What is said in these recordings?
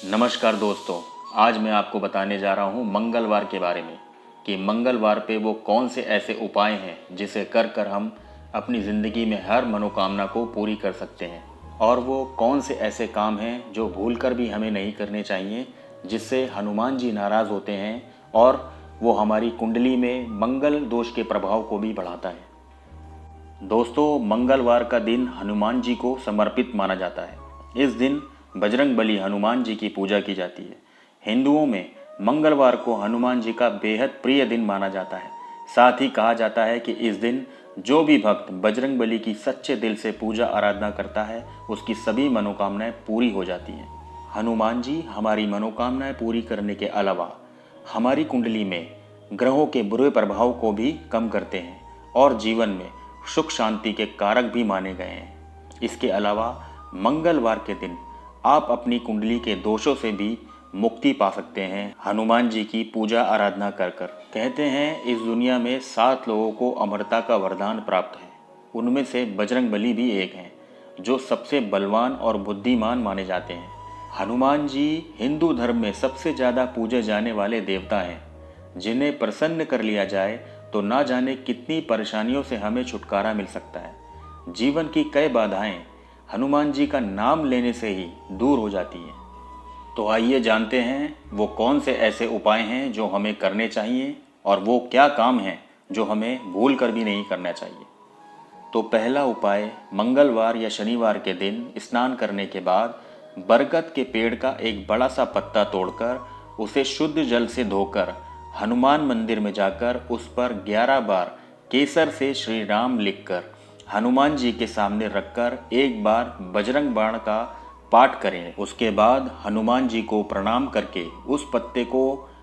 नमस्कार दोस्तों। आज मैं आपको बताने जा रहा हूँ मंगलवार के बारे में कि मंगलवार पे वो कौन से ऐसे उपाय हैं जिसे कर कर हम अपनी ज़िंदगी में हर मनोकामना को पूरी कर सकते हैं, और वो कौन से ऐसे काम हैं जो भूल कर भी हमें नहीं करने चाहिए, जिससे हनुमान जी नाराज़ होते हैं और वो हमारी कुंडली में मंगल दोष के प्रभाव को भी बढ़ाता है। दोस्तों, मंगलवार का दिन हनुमान जी को समर्पित माना जाता है। इस दिन बजरंग बली हनुमान जी की पूजा की जाती है। हिंदुओं में मंगलवार को हनुमान जी का बेहद प्रिय दिन माना जाता है। साथ ही कहा जाता है कि इस दिन जो भी भक्त बजरंग बली की सच्चे दिल से पूजा आराधना करता है, उसकी सभी मनोकामनाएं पूरी हो जाती हैं। हनुमान जी हमारी मनोकामनाएं पूरी करने के अलावा हमारी कुंडली में ग्रहों के बुरे प्रभाव को भी कम करते हैं और जीवन में सुख शांति के कारक भी माने गए हैं। इसके अलावा मंगलवार के दिन आप अपनी कुंडली के दोषों से भी मुक्ति पा सकते हैं हनुमान जी की पूजा आराधना कर कर। कहते हैं इस दुनिया में 7 लोगों को अमरता का वरदान प्राप्त है। उनमें से बजरंग बली भी एक हैं, जो सबसे बलवान और बुद्धिमान माने जाते हैं। हनुमान जी हिंदू धर्म में सबसे ज़्यादा पूजे जाने वाले देवता हैं, जिन्हें प्रसन्न कर लिया जाए तो ना जाने कितनी परेशानियों से हमें छुटकारा मिल सकता है। जीवन की कई बाधाएं हनुमान जी का नाम लेने से ही दूर हो जाती हैं। तो आइए जानते हैं वो कौन से ऐसे उपाय हैं जो हमें करने चाहिए, और वो क्या काम हैं जो हमें भूल कर भी नहीं करना चाहिए। तो पहला उपाय, मंगलवार या शनिवार के दिन स्नान करने के बाद बरगद के पेड़ का एक बड़ा सा पत्ता तोड़कर उसे शुद्ध जल से धोकर हनुमान मंदिर में जाकर उस पर 11 बार केसर से श्री राम लिखकर हनुमान जी के सामने रखकर एक बार बजरंग बाण का पाठ करें। उसके बाद हनुमान जी को प्रणाम करके उस पत्ते को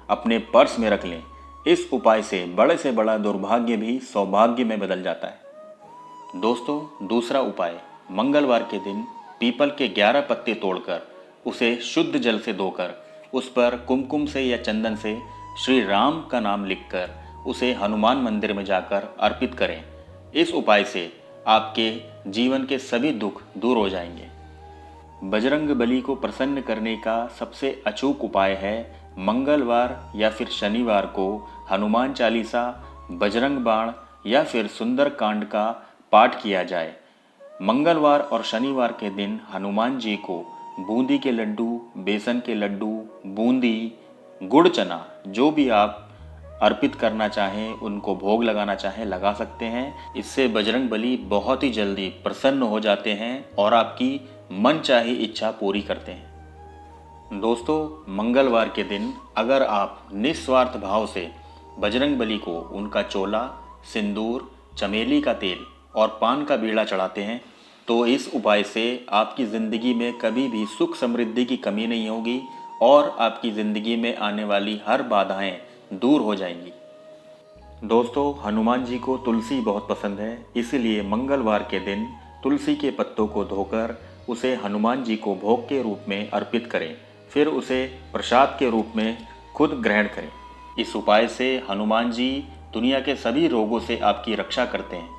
अपने पर्स में रख लें। इस उपाय से बड़ा दुर्भाग्य भी सौभाग्य में बदल जाता है। दोस्तों, दूसरा उपाय, मंगलवार के दिन पीपल के 11 पत्ते तोड़कर उसे शुद्ध जल से धोकर उस पर कुमकुम से या चंदन से श्री राम का नाम लिखकर उसे हनुमान मंदिर में जाकर अर्पित करें। इस उपाय से आपके जीवन के सभी दुख दूर हो जाएंगे। बजरंग बली को प्रसन्न करने का सबसे अचूक उपाय है मंगलवार या फिर शनिवार को हनुमान चालीसा, बजरंग बाण या फिर सुंदर कांड का पाठ किया जाए। मंगलवार और शनिवार के दिन हनुमान जी को बूंदी के लड्डू, बेसन के लड्डू, बूंदी, गुड़ चना, जो भी आप अर्पित करना चाहें, उनको भोग लगाना चाहें, लगा सकते हैं। इससे बजरंग बली बहुत ही जल्दी प्रसन्न हो जाते हैं और आपकी मनचाही इच्छा पूरी करते हैं। दोस्तों, मंगलवार के दिन अगर आप निस्वार्थ भाव से बजरंग बली को उनका चोला, सिंदूर, चमेली का तेल और पान का बीड़ा चढ़ाते हैं, तो इस उपाय से आपकी ज़िंदगी में कभी भी सुख समृद्धि की कमी नहीं होगी और आपकी ज़िंदगी में आने वाली हर बाधाएं दूर हो जाएंगी। दोस्तों, हनुमान जी को तुलसी बहुत पसंद है, इसीलिए मंगलवार के दिन तुलसी के पत्तों को धोकर उसे हनुमान जी को भोग के रूप में अर्पित करें, फिर उसे प्रसाद के रूप में खुद ग्रहण करें। इस उपाय से हनुमान जी दुनिया के सभी रोगों से आपकी रक्षा करते हैं।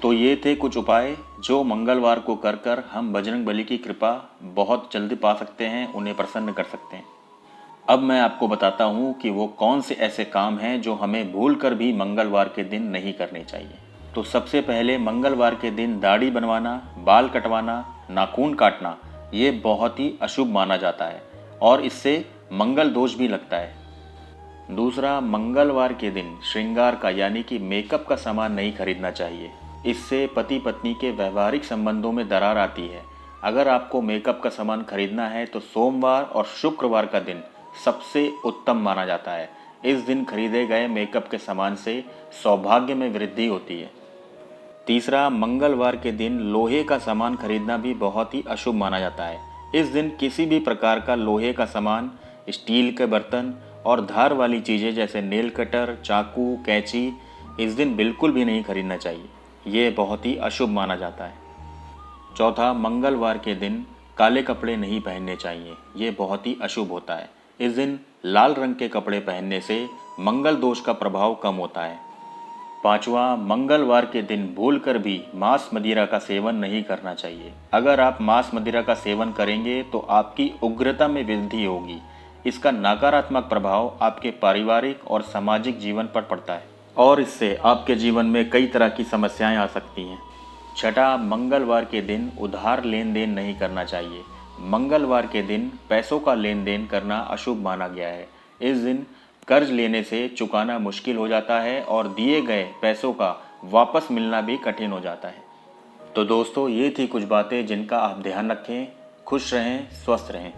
तो ये थे कुछ उपाय जो मंगलवार को कर कर हम बजरंग बली की कृपा बहुत जल्दी पा सकते हैं, उन्हें प्रसन्न कर सकते हैं। अब मैं आपको बताता हूँ कि वो कौन से ऐसे काम हैं जो हमें भूल कर भी मंगलवार के दिन नहीं करने चाहिए। तो सबसे पहले, मंगलवार के दिन दाढ़ी बनवाना, बाल कटवाना, नाखून काटना, ये बहुत ही अशुभ माना जाता है और इससे मंगल दोष भी लगता है। दूसरा, मंगलवार के दिन श्रृंगार का यानी कि मेकअप का सामान नहीं खरीदना चाहिए। इससे पति पत्नी के वैवाहिक संबंधों में दरार आती है। अगर आपको मेकअप का सामान खरीदना है तो सोमवार और शुक्रवार का दिन सबसे उत्तम माना जाता है। इस दिन खरीदे गए मेकअप के सामान से सौभाग्य में वृद्धि होती है। तीसरा, मंगलवार के दिन लोहे का सामान खरीदना भी बहुत ही अशुभ माना जाता है। इस दिन किसी भी प्रकार का लोहे का सामान, स्टील के बर्तन और धार वाली चीज़ें जैसे नेल कटर, चाकू, कैंची इस दिन बिल्कुल भी नहीं खरीदना चाहिए। ये बहुत ही अशुभ माना जाता है। चौथा, मंगलवार के दिन काले कपड़े नहीं पहनने चाहिए। ये बहुत ही अशुभ होता है। इस दिन लाल रंग के कपड़े पहनने से मंगल दोष का प्रभाव कम होता है। पांचवा, मंगलवार के दिन भूलकर भी मांस मदिरा का सेवन नहीं करना चाहिए। अगर आप मांस मदिरा का सेवन करेंगे तो आपकी उग्रता में वृद्धि होगी। इसका नकारात्मक प्रभाव आपके पारिवारिक और सामाजिक जीवन पर पड़ता है और इससे आपके जीवन में कई तरह की समस्याएं आ सकती हैं। छठा, मंगलवार के दिन उधार लेन देन नहीं करना चाहिए। मंगलवार के दिन पैसों का लेन देन करना अशुभ माना गया है। इस दिन कर्ज लेने से चुकाना मुश्किल हो जाता है और दिए गए पैसों का वापस मिलना भी कठिन हो जाता है। तो दोस्तों, ये थी कुछ बातें जिनका आप ध्यान रखें। खुश रहें, स्वस्थ रहें।